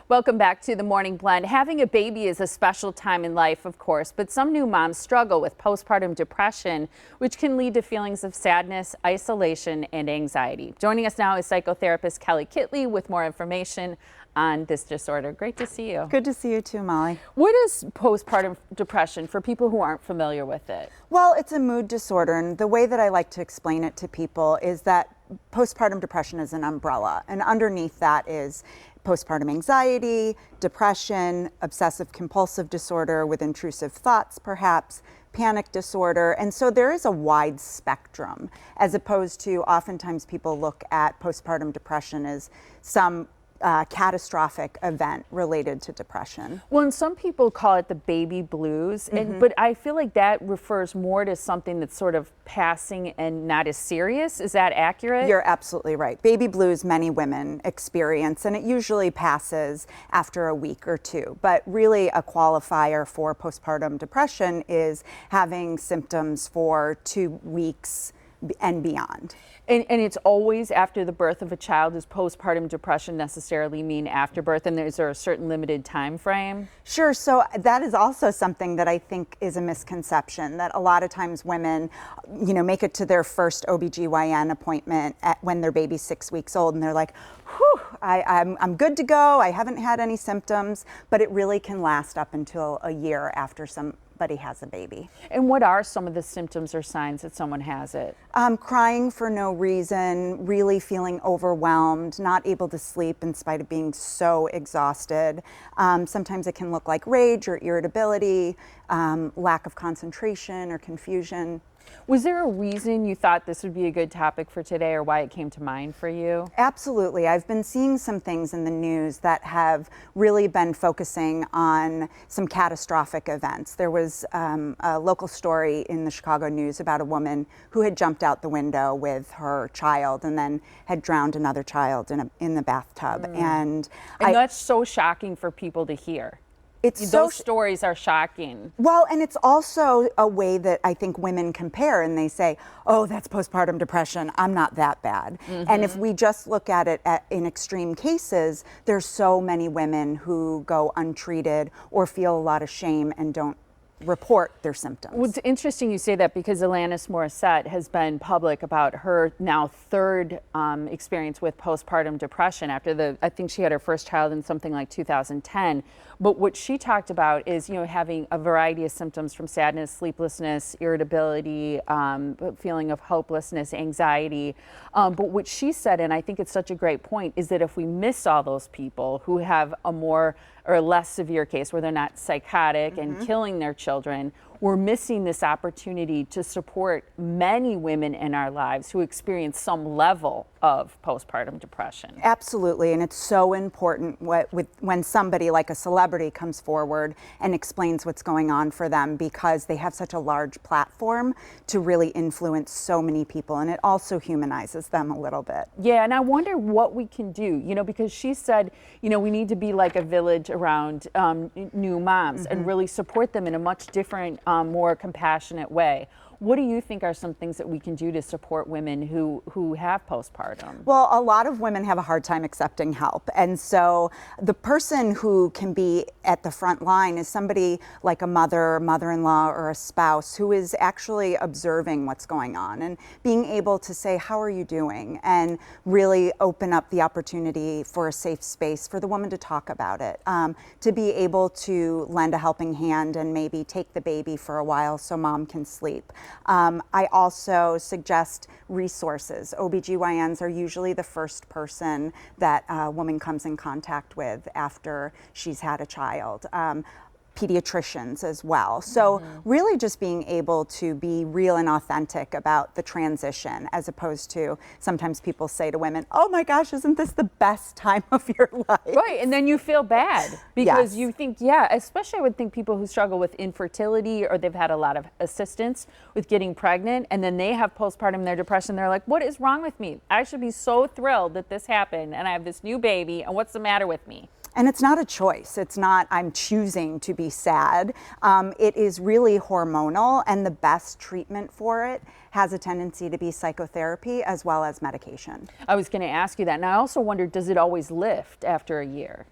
Welcome back to the Morning Blend. Having a baby is a special time in life, of course, but some new moms struggle with postpartum depression, which can lead to feelings of sadness, isolation, and anxiety. Joining us now is psychotherapist Kelly Kitley with more information on this disorder. Great to see you. Good to see you too, Molly. What is postpartum depression for people who aren't familiar with it? Well, it's a mood disorder, and the way that I like to explain it to people is that postpartum depression is an umbrella, and underneath that is postpartum anxiety, depression, obsessive compulsive disorder with intrusive thoughts perhaps, panic disorder, and so there is a wide spectrum, as opposed to oftentimes people look at postpartum depression as some catastrophic event related to depression. Well, and some people call it the baby blues, but I feel like that refers more to something that's sort of passing and not as serious. Is that accurate? You're absolutely right. Baby blues many women experience, and it usually passes after a week or two. But really a qualifier for postpartum depression is having symptoms for 2 weeks and beyond. And it's always after the birth of a child. Does postpartum depression necessarily mean after birth? And is there a certain limited time frame? Sure. So that is also something that I think is a misconception, that a lot of times women, make it to their first OBGYN appointment when their baby's 6 weeks old, and they're like, whew, I'm good to go. I haven't had any symptoms, but it really can last up until a year after somebody has a baby. And what are some of the symptoms or signs that someone has it? Crying for no reason, really feeling overwhelmed, not able to sleep in spite of being so exhausted. Sometimes it can look like rage or irritability, lack of concentration or confusion. Was there a reason you thought this would be a good topic for today, or why it came to mind for you? Absolutely. I've been seeing some things in the news that have really been focusing on some catastrophic events. There was a local story in the Chicago News about a woman who had jumped out the window with her child and then had drowned another child in the bathtub. And that's so shocking for people to hear. Those stories are shocking. Well, and it's also a way that I think women compare, and they say, oh, that's postpartum depression, I'm not that bad. And if we just look at it in extreme cases, there's so many women who go untreated or feel a lot of shame and don't report their symptoms. Well, it's interesting you say that, because Alanis Morisette has been public about her now third experience with postpartum depression after I think she had her first child in something like 2010. But what she talked about is, having a variety of symptoms from sadness, sleeplessness, irritability, feeling of hopelessness, anxiety. But what she said, and I think it's such a great point, is that if we miss all those people who have a more or less severe case where they're not psychotic and killing their children, we're missing this opportunity to support many women in our lives who experience some level of postpartum depression. Absolutely, and it's so important when somebody like a celebrity comes forward and explains what's going on for them, because they have such a large platform to really influence so many people, and it also humanizes them a little bit. Yeah, and I wonder what we can do, because she said, we need to be like a village around new moms and really support them in a much different, more compassionate way. What do you think are some things that we can do to support women who have postpartum? Well, a lot of women have a hard time accepting help. And so the person who can be at the front line is somebody like a mother, mother-in-law, or a spouse who is actually observing what's going on and being able to say, how are you doing? And really open up the opportunity for a safe space for the woman to talk about it, to be able to lend a helping hand and maybe take the baby for a while so mom can sleep. I also suggest resources. OBGYNs are usually the first person that a woman comes in contact with after she's had a child. Pediatricians as well. So really just being able to be real and authentic about the transition, as opposed to sometimes people say to women, oh my gosh, isn't this the best time of your life? Right, and then you feel bad because you think, especially I would think people who struggle with infertility or they've had a lot of assistance with getting pregnant, and then they have postpartum, their depression, they're like, what is wrong with me? I should be so thrilled that this happened and I have this new baby, and what's the matter with me? And it's not a choice. It's not, I'm choosing to be sad. It is really hormonal, and the best treatment for it has a tendency to be psychotherapy as well as medication. I was going to ask you that. And I also wondered, does it always lift after a year?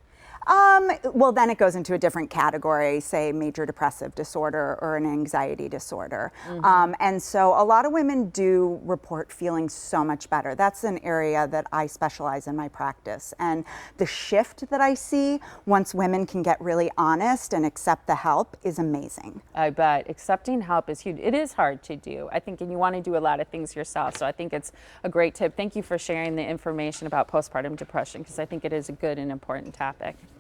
Well, then it goes into a different category, say major depressive disorder or an anxiety disorder. And so a lot of women do report feeling so much better. That's an area that I specialize in my practice. And the shift that I see once women can get really honest and accept the help is amazing. I bet accepting help is huge. It is hard to do, I think, and you want to do a lot of things yourself. So I think it's a great tip. Thank you for sharing the information about postpartum depression, because I think it is a good and important topic.